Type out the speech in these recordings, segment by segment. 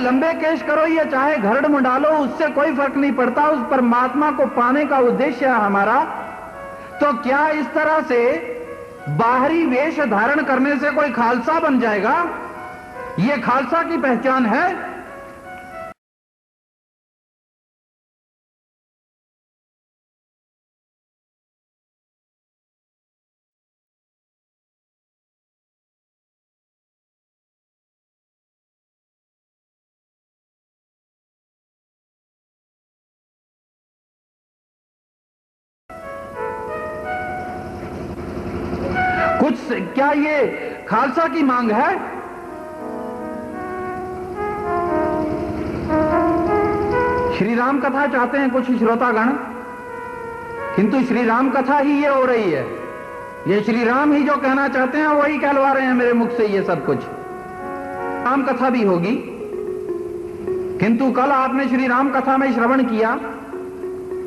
लंबे केश करो या चाहे घरड़ मुंडालो, उससे कोई फर्क नहीं पड़ता, उस परमात्मा को पाने का उद्देश्य है हमारा। तो क्या इस तरह से बाहरी वेश धारण करने से कोई खालसा बन जाएगा? यह खालसा की पहचान है? क्या ये खालसा की मांग है? श्री राम कथा चाहते हैं कुछ श्रोतागण, किंतु श्री राम कथा ही ये हो रही है। ये श्री राम ही जो कहना चाहते हैं वही कहलवा रहे हैं मेरे मुख से ये सब कुछ। राम कथा भी होगी, किंतु कल आपने श्री राम कथा में श्रवण किया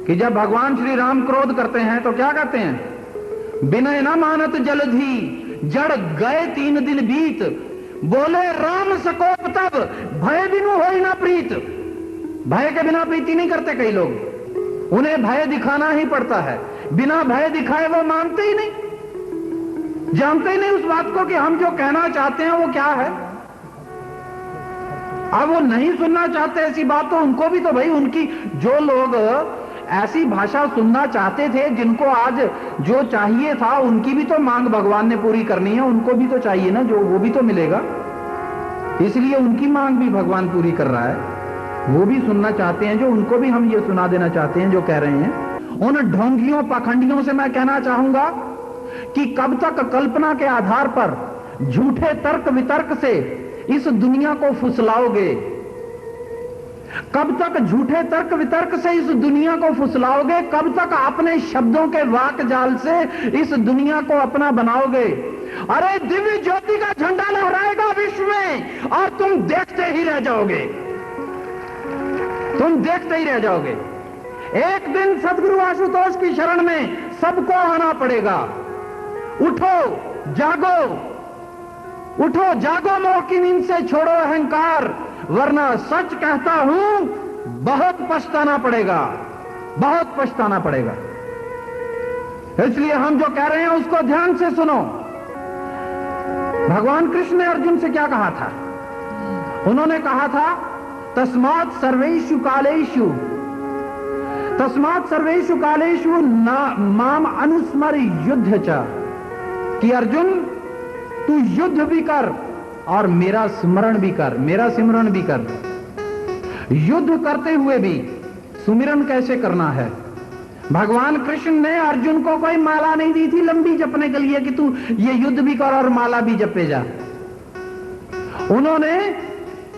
कि जब भगवान श्री राम क्रोध करते हैं तो क्या कहते हैं? विनय न मानत जलधि जड़ गए 3 दिन बीत, बोले राम सकोप तब भय बिनु होई ना प्रीत। भय के बिना प्रीति नहीं करते कई लोग, उन्हें भय दिखाना ही पड़ता है। बिना भय दिखाए वो मानते ही नहीं, जानते ही नहीं उस बात को कि हम जो कहना चाहते हैं वो क्या है। अब वो नहीं सुनना चाहते ऐसी बात, तो उनको भी तो भाई उनकी, जो लोग ऐसी भाषा सुनना चाहते थे, जिनको आज जो चाहिए था, उनकी भी तो मांग भगवान ने पूरी करनी है, उनको भी तो चाहिए ना, जो वो भी तो मिलेगा। इसलिए उनकी मांग भी भगवान पूरी कर रहा है। वो भी सुनना चाहते हैं, जो उनको भी हम ये सुना देना चाहते हैं जो कह रहे हैं। उन ढोंगियों पाखंडियों से मैं कहना चाहूंगा कि कब तक कल्पना के आधार पर झूठे तर्क वितर्क से इस दुनिया को फुसलाओगे? कब तक झूठे तर्क वितर्क से इस दुनिया को फुसलाओगे? कब तक अपने शब्दों के वाक जाल से इस दुनिया को अपना बनाओगे? अरे दिव्य ज्योति का झंडा लहराएगा विश्व में और तुम देखते ही रह जाओगे, तुम देखते ही रह जाओगे। एक दिन सदगुरु आशुतोष की शरण में सबको आना पड़ेगा। उठो जागो, उठो जागो, मोह की नींद से छोड़ो अहंकार, वरना सच कहता हूं बहुत पछताना पड़ेगा, बहुत पछताना पड़ेगा। इसलिए हम जो कह रहे हैं उसको ध्यान से सुनो। भगवान कृष्ण ने अर्जुन से क्या कहा था? उन्होंने कहा था तस्मात् सर्वेषु कालेषु, तस्मात् सर्वेषु कालेषु माम अनुस्मर युद्ध च, कि अर्जुन तू युद्ध भी कर और मेरा स्मरण भी कर, मेरा सिमरन भी कर। युद्ध करते हुए भी सुमिरन कैसे करना है? भगवान कृष्ण ने अर्जुन को कोई माला नहीं दी थी लंबी जपने के लिए कि तू ये युद्ध भी कर और माला भी जपे जा। उन्होंने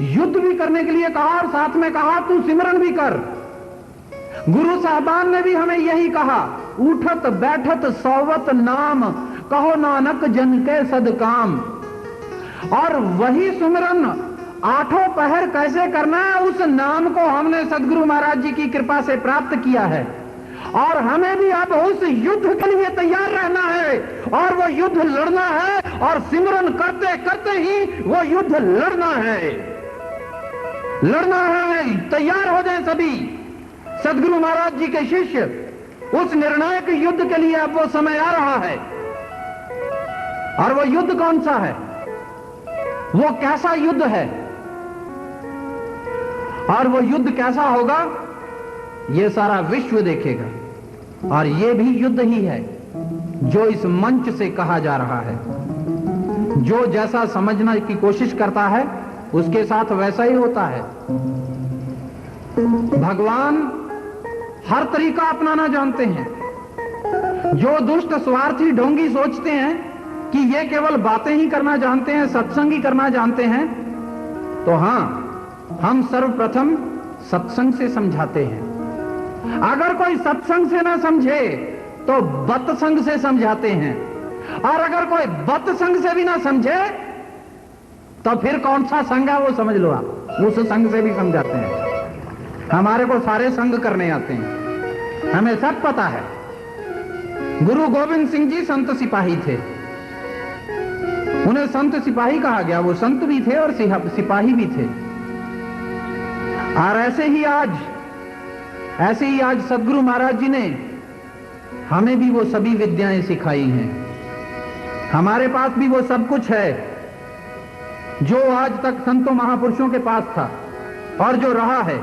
युद्ध भी करने के लिए कहा और साथ में कहा तू सिमरन भी कर। गुरु साहबान ने भी हमें यही कहा, उठत बैठत सोवत नाम, कहो नानक जन के सदकाम। और वही सुमिरन आठों पहर कैसे करना है, उस नाम को हमने सदगुरु महाराज जी की कृपा से प्राप्त किया है। और हमें भी अब उस युद्ध के लिए तैयार रहना है और वो युद्ध लड़ना है, और सिमरन करते करते ही वो युद्ध लड़ना है, लड़ना है। तैयार हो जाएं सभी सदगुरु महाराज जी के शिष्य, उस निर्णायक युद्ध के लिए अब वो समय आ रहा है। और वो युद्ध कौन सा है? वो कैसा युद्ध है? और वो युद्ध कैसा होगा ये सारा विश्व देखेगा। और ये भी युद्ध ही है जो इस मंच से कहा जा रहा है। जो जैसा समझने की कोशिश करता है उसके साथ वैसा ही होता है। भगवान हर तरीका अपनाना जानते हैं। जो दुष्ट स्वार्थी ढोंगी सोचते हैं कि ये केवल बातें ही करना जानते हैं, सत्संग ही करना जानते हैं, तो हां, हम सर्वप्रथम सत्संग से समझाते हैं। अगर कोई सत्संग से ना समझे तो बतसंग से समझाते हैं, और अगर कोई बतसंग से भी ना समझे तो फिर कौन सा संग है वो समझ लो आप, उस संग से भी समझाते हैं। हमारे को सारे संग करने आते हैं, हमें सब पता है। गुरु गोविंद सिंह जी संत सिपाही थे, उन्हें संत सिपाही कहा गया। वो संत भी थे और सिपाही भी थे। और ऐसे ही आज सदगुरु महाराज जी ने हमें भी वो सभी विद्याएं सिखाई हैं। हमारे पास भी वो सब कुछ है जो आज तक संतों महापुरुषों के पास था और जो रहा है।